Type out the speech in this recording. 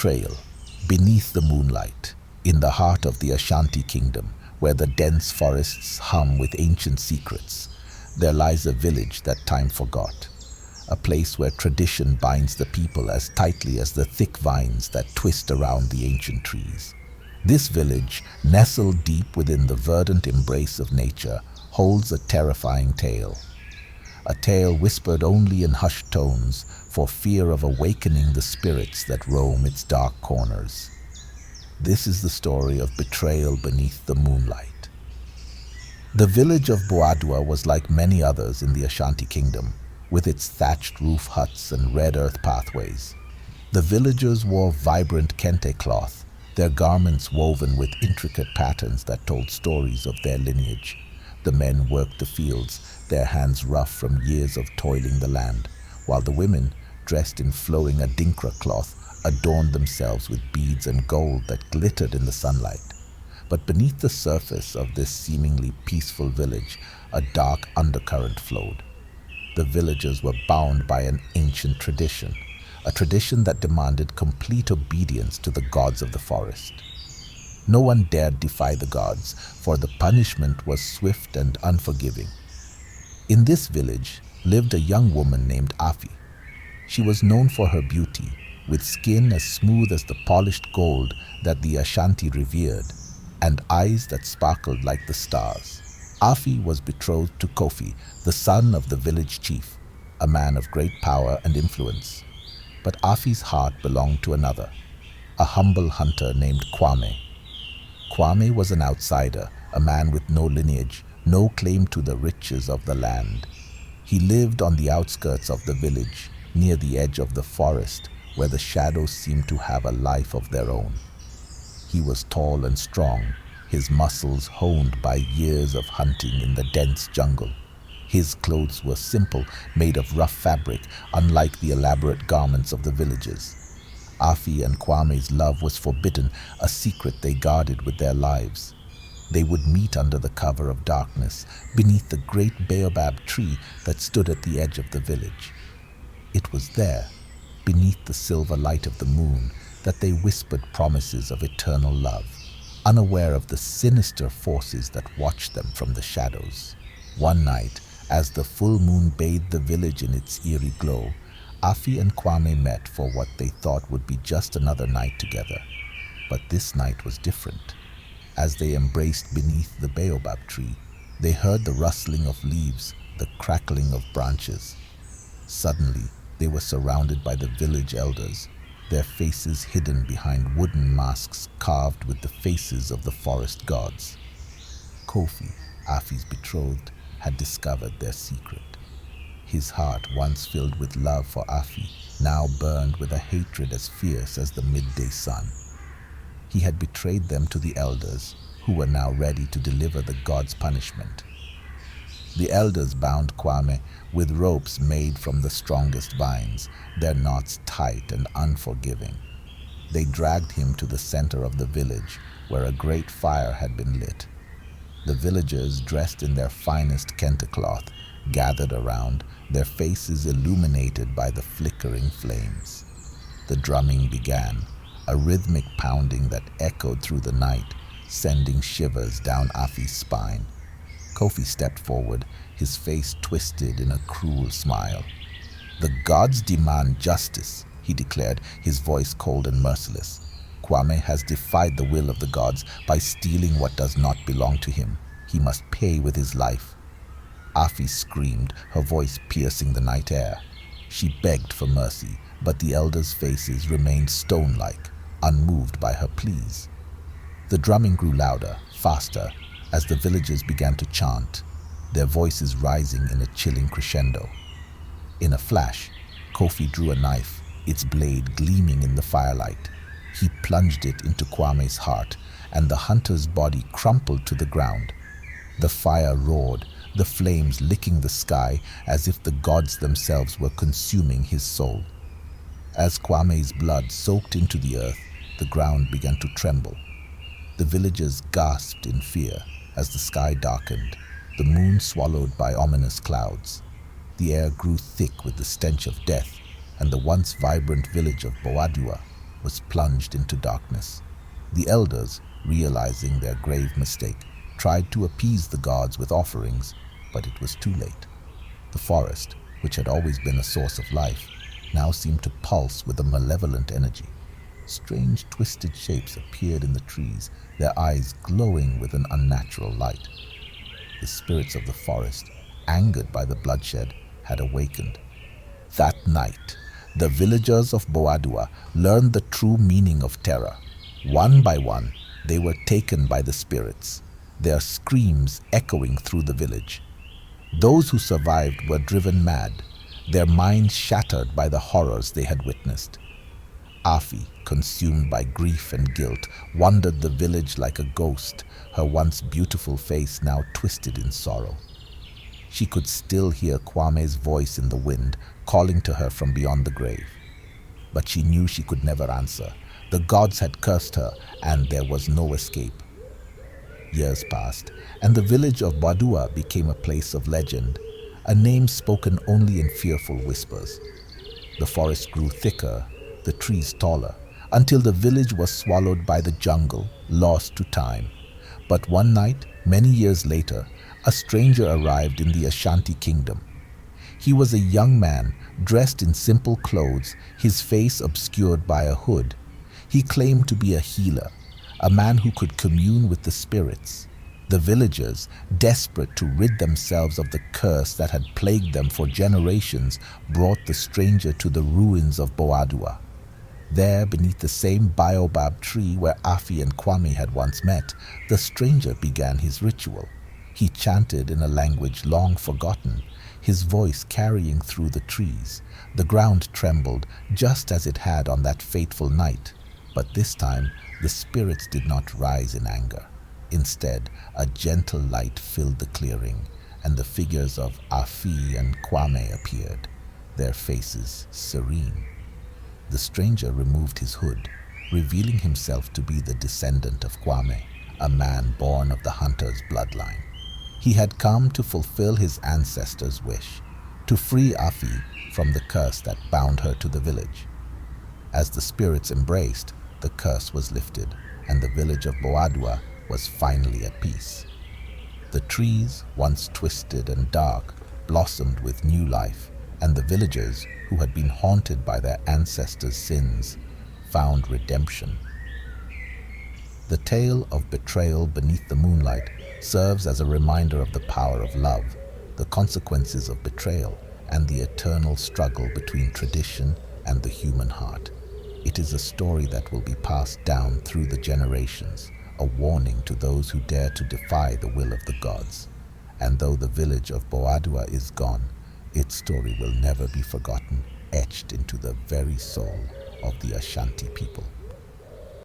Betrayal Beneath the Moonlight. In the heart of the Ashanti kingdom, where the dense forests hum with ancient secrets, there lies a village that time forgot. A place where tradition binds the people as tightly as the thick vines that twist around the ancient trees. This village, nestled deep within the verdant embrace of nature, holds a terrifying tale. A tale whispered only in hushed tones for fear of awakening the spirits that roam its dark corners. This is the story of Betrayal Beneath the Moonlight. The village of Boadua was like many others in the Ashanti kingdom, with its thatched roof huts and red earth pathways. The villagers wore vibrant kente cloth, their garments woven with intricate patterns that told stories of their lineage. The men worked the fields, their hands rough from years of toiling the land, while the women, dressed in flowing adinkra cloth, adorned themselves with beads and gold that glittered in the sunlight. But beneath the surface of this seemingly peaceful village, a dark undercurrent flowed. The villagers were bound by an ancient tradition, a tradition that demanded complete obedience to the gods of the forest. No one dared defy the gods, for the punishment was swift and unforgiving. In this village lived a young woman named Afi. She was known for her beauty, with skin as smooth as the polished gold that the Ashanti revered, and eyes that sparkled like the stars. Afi was betrothed to Kofi, the son of the village chief, a man of great power and influence. But Afi's heart belonged to another, a humble hunter named Kwame. Kwame was an outsider, a man with no lineage, no claim to the riches of the land. He lived on the outskirts of the village, near the edge of the forest, where the shadows seemed to have a life of their own. He was tall and strong, his muscles honed by years of hunting in the dense jungle. His clothes were simple, made of rough fabric, unlike the elaborate garments of the villagers. Afi and Kwame's love was forbidden, a secret they guarded with their lives. They would meet under the cover of darkness, beneath the great baobab tree that stood at the edge of the village. It was there, beneath the silver light of the moon, that they whispered promises of eternal love, unaware of the sinister forces that watched them from the shadows. One night, as the full moon bathed the village in its eerie glow, Afi and Kwame met for what they thought would be just another night together. But this night was different. As they embraced beneath the baobab tree, they heard the rustling of leaves, the crackling of branches. Suddenly, they were surrounded by the village elders, their faces hidden behind wooden masks carved with the faces of the forest gods. Kofi, Afi's betrothed, had discovered their secret. His heart, once filled with love for Afi, now burned with a hatred as fierce as the midday sun. He had betrayed them to the elders, who were now ready to deliver the gods' punishment. The elders bound Kwame with ropes made from the strongest vines, their knots tight and unforgiving. They dragged him to the center of the village, where a great fire had been lit. The villagers, dressed in their finest kente cloth, gathered around, their faces illuminated by the flickering flames. The drumming began, a rhythmic pounding that echoed through the night, sending shivers down Afi's spine. Kofi stepped forward, his face twisted in a cruel smile. "The gods demand justice," he declared, his voice cold and merciless. "Kwame has defied the will of the gods by stealing what does not belong to him. He must pay with his life." Afi screamed, her voice piercing the night air. She begged for mercy, but the elders' faces remained stone-like, unmoved by her pleas. The drumming grew louder, faster, as the villagers began to chant, their voices rising in a chilling crescendo. In a flash, Kofi drew a knife, its blade gleaming in the firelight. He plunged it into Kwame's heart, and the hunter's body crumpled to the ground. The fire roared, the flames licking the sky as if the gods themselves were consuming his soul. As Kwame's blood soaked into the earth, the ground began to tremble. The villagers gasped in fear as the sky darkened, the moon swallowed by ominous clouds. The air grew thick with the stench of death, and the once vibrant village of Boadua was plunged into darkness. The elders, realizing their grave mistake, tried to appease the gods with offerings, but it was too late. The forest, which had always been a source of life, now seemed to pulse with a malevolent energy. Strange twisted shapes appeared in the trees, their eyes glowing with an unnatural light. The spirits of the forest, angered by the bloodshed, had awakened. That night, the villagers of Boadua learned the true meaning of terror. One by one, they were taken by the spirits, their screams echoing through the village. Those who survived were driven mad, their minds shattered by the horrors they had witnessed. Afi, consumed by grief and guilt, wandered the village like a ghost, her once beautiful face now twisted in sorrow. She could still hear Kwame's voice in the wind, calling to her from beyond the grave. But she knew she could never answer. The gods had cursed her, and there was no escape. Years passed, and the village of Badua became a place of legend, a name spoken only in fearful whispers. The forest grew thicker, the trees taller, until the village was swallowed by the jungle, lost to time. But one night, many years later, a stranger arrived in the Ashanti kingdom. He was a young man, dressed in simple clothes, his face obscured by a hood. He claimed to be a healer, a man who could commune with the spirits. The villagers, desperate to rid themselves of the curse that had plagued them for generations, brought the stranger to the ruins of Boadua. There, beneath the same baobab tree where Afi and Kwame had once met, the stranger began his ritual. He chanted in a language long forgotten, his voice carrying through the trees. The ground trembled, just as it had on that fateful night. But this time, the spirits did not rise in anger. Instead, a gentle light filled the clearing, and the figures of Afi and Kwame appeared, their faces serene. The stranger removed his hood, revealing himself to be the descendant of Kwame, a man born of the hunter's bloodline. He had come to fulfill his ancestors' wish, to free Afi from the curse that bound her to the village. As the spirits embraced, the curse was lifted, and the village of Boadua was finally at peace. The trees, once twisted and dark, blossomed with new life, and the villagers, who had been haunted by their ancestors' sins, found redemption. The tale of Betrayal Beneath the Moonlight serves as a reminder of the power of love, the consequences of betrayal, and the eternal struggle between tradition and the human heart. It is a story that will be passed down through the generations, a warning to those who dare to defy the will of the gods. And though the village of Boadua is gone, its story will never be forgotten, etched into the very soul of the Ashanti people.